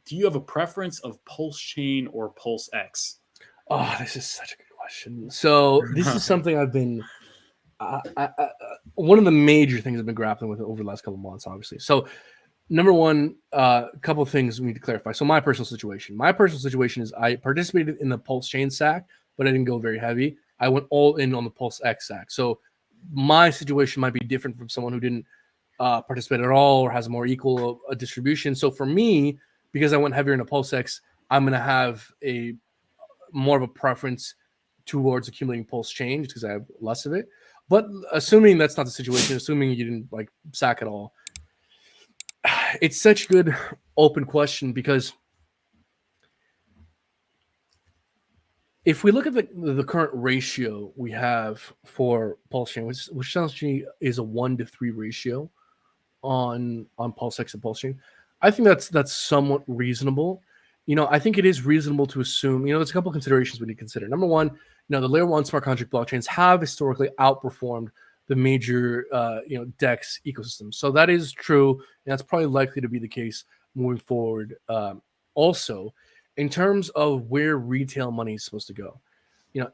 do you have a preference of Pulsechain or PulseX? Oh, this is such a good question. So this is something I've been one of the major things I've been grappling with over the last couple of months, obviously. So number one, a couple of things we need to clarify. So my personal situation is I participated in the Pulsechain stack, but I didn't go very heavy. I went all in on the PulseX stack. So my situation might be different from someone who didn't participate at all or has a more equal distribution. So for me, because I went heavier into PulseX, I'm going to have a more of a preference towards accumulating Pulsechain because I have less of it. But assuming that's not the situation, assuming you didn't like sack at all, it's such a good open question because if we look at the current ratio we have for Pulsechain, which essentially is a 1-3 ratio on PulseX and Pulsechain, I think that's somewhat reasonable. I think it is reasonable to assume, there's a couple of considerations we need to consider. Number one, the layer 1 smart contract blockchains have historically outperformed the major, DEX ecosystem. So that is true. And that's probably likely to be the case moving forward. Also, in terms of where retail money is supposed to go,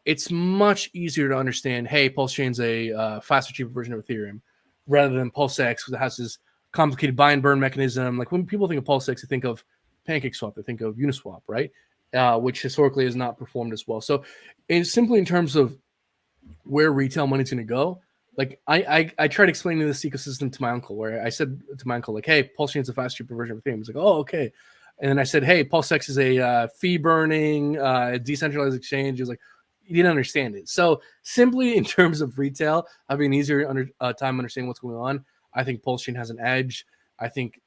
it's much easier to understand, hey, Pulsechain's a faster, cheaper version of Ethereum rather than PulseX, that has this complicated buy and burn mechanism. Like when people think of PulseX, they think of PancakeSwap, they think of Uniswap, right? Which historically has not performed as well. So it's simply in terms of where retail money is going to go. Like I tried explaining this ecosystem to my uncle, where I said to my uncle, like, hey, Pulsechain is a fast, cheaper version of Ethereum. He's like, oh, okay. And then I said, hey, PulseX is a fee-burning, decentralized exchange. He was like, you didn't understand it. So simply in terms of retail, having an easier time understanding what's going on, I think Pulsechain has an edge. I think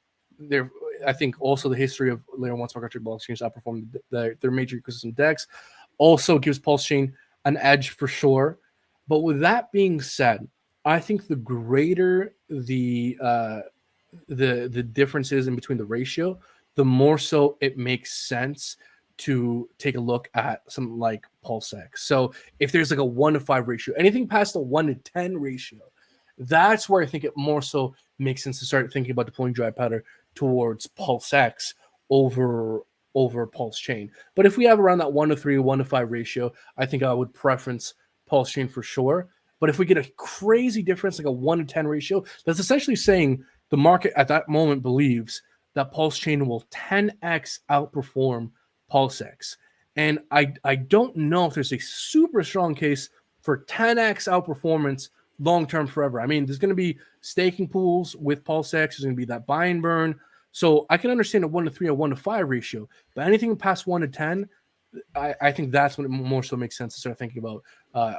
also the history of layer 1 smart contract blockchains outperformed their major ecosystem DEX also gives Pulsechain an edge for sure. But with that being said, I think the greater the differences in between the ratio, the more so it makes sense to take a look at something like PulseX. So if there's like a 1-5 ratio, anything past a 1-10 ratio, that's where I think it more so makes sense to start thinking about deploying dry powder towards PulseX over Pulsechain. But if we have around that 1-3, 1-5 ratio, I think I would preference Pulsechain for sure. But if we get a crazy difference, like a 1-10 ratio, that's essentially saying the market at that moment believes that Pulsechain will 10x outperform PulseX. And I don't know if there's a super strong case for 10x outperformance long-term forever. I mean, there's going to be staking pools with PulseX. There's going to be that buy and burn. So I can understand a 1-3 or 1-5 ratio, but anything past 1-10, I think that's when it more so makes sense to start thinking about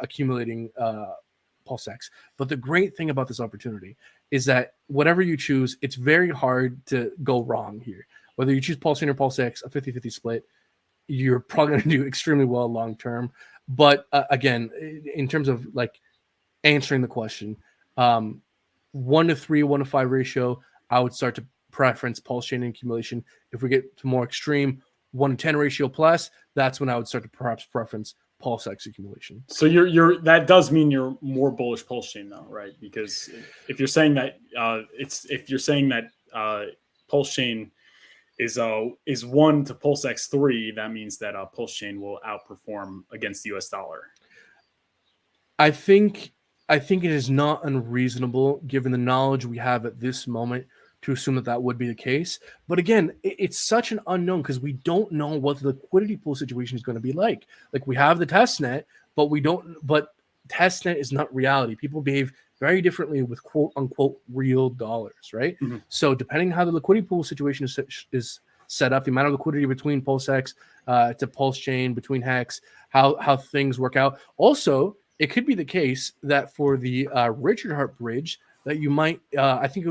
accumulating PulseX. But the great thing about this opportunity is that whatever you choose, it's very hard to go wrong here. Whether you choose Pulsechain or PulseX, a 50-50 split, you're probably going to do extremely well long-term. But again, in terms of like answering the question, 1-3, 1-5 ratio, I would start to preference Pulsechain accumulation. If we get to more extreme 1-10 ratio plus, that's when I would start to perhaps preference PulseX accumulation. So you're that does mean you're more bullish Pulsechain though, right? Because if you're saying that Pulsechain is 1 to PulseX 3, that means that Pulsechain will outperform against the US dollar. I think it is not unreasonable, given the knowledge we have at this moment, to assume that would be the case. But again, it's such an unknown because we don't know what the liquidity pool situation is going to be like. Like we have the testnet, but we don't. But testnet is not reality. People behave very differently with quote unquote real dollars, right? Mm-hmm. So depending on how the liquidity pool situation is set up, the amount of liquidity between PulseX to Pulsechain, between Hex, how things work out. Also, it could be the case that for the Richard Hart bridge, that you might, I think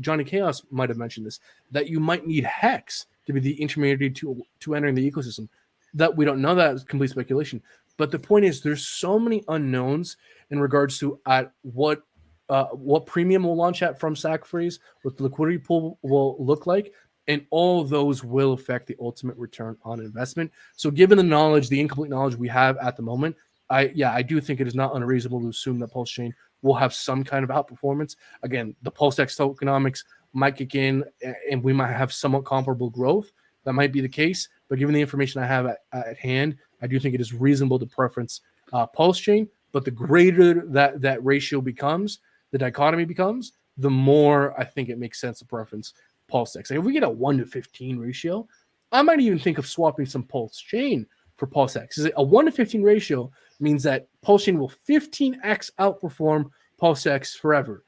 Johnny Chaos might have mentioned this, that you might need Hex to be the intermediary to entering the ecosystem. That we don't know, that is complete speculation. But the point is, there's so many unknowns in regards to at what premium will launch at from Sack Freeze, what the liquidity pool will look like, and all those will affect the ultimate return on investment. So given the knowledge, the incomplete knowledge we have at the moment, I do think it is not unreasonable to assume that Pulsechain will have some kind of outperformance. Again, the PulseX tokenomics might kick in, and we might have somewhat comparable growth. that might be the case. But given the information I have at hand, I do think it is reasonable to preference Pulsechain. But the greater that ratio becomes, the dichotomy becomes, the more I think it makes sense to preference PulseX. Like if we get a 1-to-15 ratio, I might even think of swapping some Pulsechain for PulseX. Is it a 1-to-15 ratio means that Pulsechain will 15x outperform PulseX forever.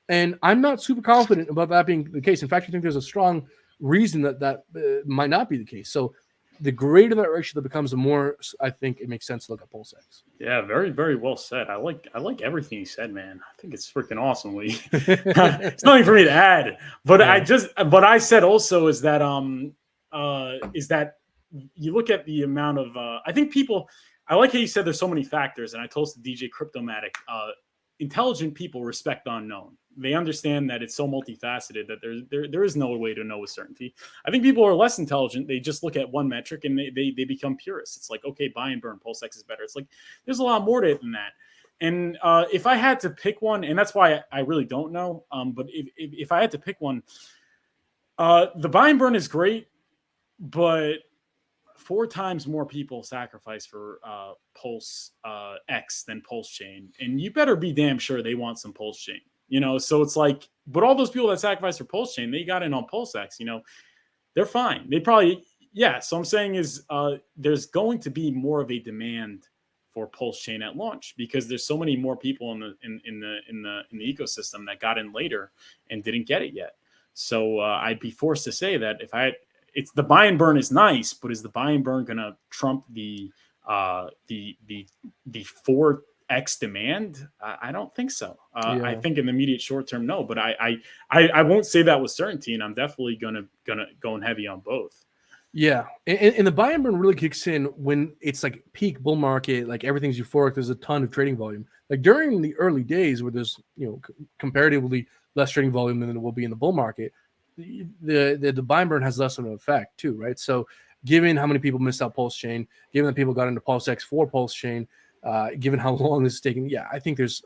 And I'm not super confident about that being the case. In fact, I think there's a strong reason that might not be the case. So the greater that ratio that becomes, the more I think it makes sense to look at PulseX. Yeah, very, very well said. I like everything you said, man. I think it's freaking awesome, Lee. It's nothing for me to add. But I said also is that you look at the amount of I think people, I like how you said there's so many factors, and I told the DJ Cryptomatic, intelligent people respect the unknown. They understand that it's so multifaceted that there is no way to know with certainty. I think people are less intelligent. They just look at one metric and they become purists. It's like, okay, buy and burn, PulseX is better. It's like, there's a lot more to it than that. And if I had to pick one, and that's why I really don't know, but if I had to pick one, the buy and burn is great, but 4 times more people sacrifice for PulseX than Pulsechain, and you better be damn sure they want some Pulsechain. So it's like, but all those people that sacrifice for Pulsechain, they got in on PulseX. They're fine. They probably, yeah. So I'm saying is, there's going to be more of a demand for Pulsechain at launch because there's so many more people in the ecosystem that got in later and didn't get it yet. So I'd be forced to say that it's the buy and burn is nice, but is the buy and burn going to trump the 4x demand? I don't think so. I think in the immediate short term, no. But I won't say that with certainty, and I'm definitely gonna go heavy on both. Yeah, and the buy and burn really kicks in when it's like peak bull market, like everything's euphoric. There's a ton of trading volume. Like during the early days, where there's comparatively less trading volume than there will be in the bull market, the buy and burn has less of an effect too, right? So given how many people missed out Pulsechain, given that people got into PulseX for Pulsechain, given how long this is taking, yeah, I think there's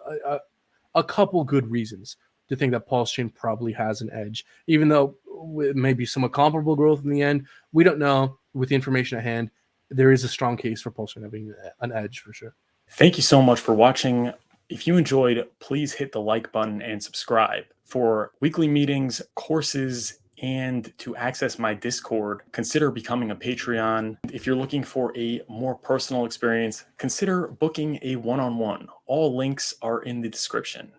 a couple good reasons to think that Pulsechain probably has an edge, even though it may be somewhat comparable growth in the end. We don't know. With the information at hand, there is a strong case for Pulsechain having an edge for sure. Thank you so much for watching. If you enjoyed, please hit the like button and subscribe. For weekly meetings, courses, and to access my Discord, consider becoming a Patreon. If you're looking for a more personal experience, consider booking a one-on-one. All links are in the description.